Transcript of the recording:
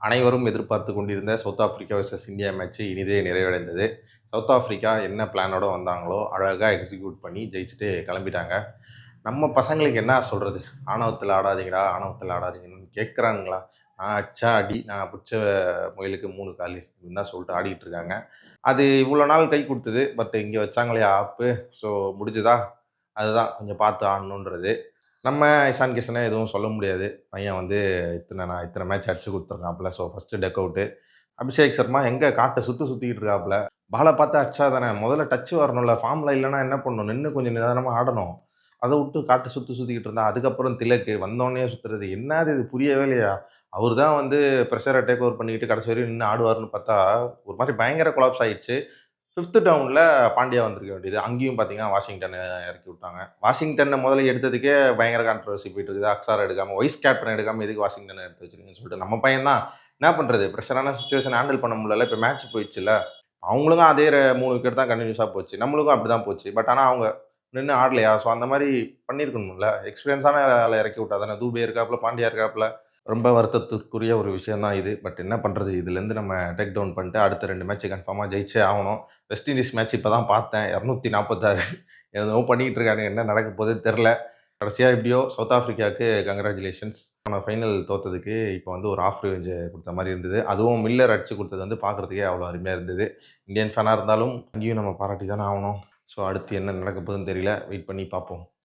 அனைவரும் எதிர்பார்த்து கொண்டிருந்த south Africa versus India match இனிதே நிறைவடைந்தது. சவுத் ஆப்பிரிக்கா என்ன பிளானோட வந்தாங்களோ, அழகா எக்ஸிக்யூட் பண்ணி ஜெயிச்சுட்டு கிளம்பிட்டாங்க. நம்ம பசங்களுக்கு என்ன சொல்றது? ஆணவத்துல ஆடாதீங்கடா, ஆணவத்துல ஆடாதீங்கன்னு கேட்குறானுங்களா? நான் அடிச்சா அடி, நான் புடிச்ச முயலுக்கு 3 காலு அப்படின்னு தான் சொல்லிட்டு ஆடிட்டு இருக்காங்க. அது இவ்வளோ நாள் கை குடுத்தது. பட் இங்க வச்சாங்களே ஆப்பு, ஸோ முடிஞ்சுதா? அதுதான் கொஞ்சம் பார்த்து ஆடணுன்றது. நம்ம இஷான் கிஷன எதுவும் சொல்ல முடியாது. பையன் வந்து இத்தன மேட்ச் அடிச்சு குடுத்துருக்காப்புல. So first duck out. Abhishek Sharma எங்க காட்ட சுத்திக்கிட்டு இருக்காப்புல. பால பார்த்து அடிச்சா தானே, முதல்ல டச் வரணும்ல. ஃபார்ம்ல இல்லன்னா என்ன பண்ணணும்? நின்னு கொஞ்சம் நிதானமா ஆடணும். அத விட்டு காட்ட சுத்திக்கிட்டு இருந்தா, அதுக்கப்புறம் திலக்கு வந்தோனே சுத்துறது. என்னது இது புரியவே இல்லையா? அவரு தான் வந்து பிரஷர டேக் ஓவர் பண்ணிக்கிட்டு கடைசி வரையும் நின்னு ஆடுவாருன்னு பார்த்தா, ஒரு மாரி பயங்கர கொலாப்ஸ் ஆயிடுச்சு. 5த் டவுன்ல பாண்டியா வந்திருக்க வேண்டியது. அங்கேயும் பார்த்தீங்கன்னா, வாஷிங்டன இறக்கி விட்டாங்க. வாஷிங்டன முதல்ல எடுத்ததுக்கே பயங்கர கான்ட்ரோவர்சி போயிட்டு இருக்குது. அக்ஸார எடுக்காம, வைஸ் கேப்டன் எடுக்காம எதுக்கு வாஷிங்டன எடுத்து வச்சிருக்கீங்கன்னு சொல்லிட்டு. நம்ம பையன் தான். என்ன பண்றது? பிரஷரான சிச்சுவேஷன் ஹேண்டில் பண்ண முடியலல்ல. இப்ப மேட்ச் போயிடுச்சுல்ல. அவங்களுக்கும் அதே 3 விக்கெட் தான் கன்டினியூஸா போச்சு. நம்மளுக்கும் அப்படிதான் போச்சு. பட் ஆனா அவங்க நின்னு ஆடலையா? ஸோ அந்த மாரி பண்ணியிருக்கணும்ல. எக்ஸ்பீரியன்ஸான ஆள இறக்கி விட்டா தானே. தூபே இருக்காப்புல, பாண்டியா இருக்காப்புல. ரொம்ப வருத்தத்திற்குரிய ஒரு விஷயம் தான் இது. பட் என்ன பண்றது? இதுலேருந்து நம்ம டேக் டவுன் பண்ணிட்டு அடுத்த 2 மேட்ச் கன்ஃபார்மா ஜெயிச்சே ஆவணும். வெஸ்ட் இண்டீஸ் மேட்ச் இப்ப தான் பார்த்தேன். 246 என்னமோ பண்ணிட்டு இருக்கானுங்க. என்ன நடக்க போகுதுன்னு தெரியல. கடைசியா எப்படியோ சவுத் ஆப்பிரிக்காவுக்கு கங்ராச்சுலேஷன்ஸ். ஆனா ஃபைனல் தோத்ததுக்கு இப்ப வந்து ஒரு ஆஃப் ரிவெஞ்ச் குடுத்த மாரி இருந்தது. அதுவும் மில்லர் அடிச்சு குடுத்தது வந்து பார்க்கறதுக்கே அவ்வளோ அருமையா இருந்தது. இந்தியன் ஃபேனா இருந்தாலும் அங்கேயும் நம்ம பாராட்டி தானே ஆவணும். ஸோ அடுத்து என்ன நடக்க போகுதுன்னு தெரியல. வெயிட் பண்ணி பார்ப்போம்.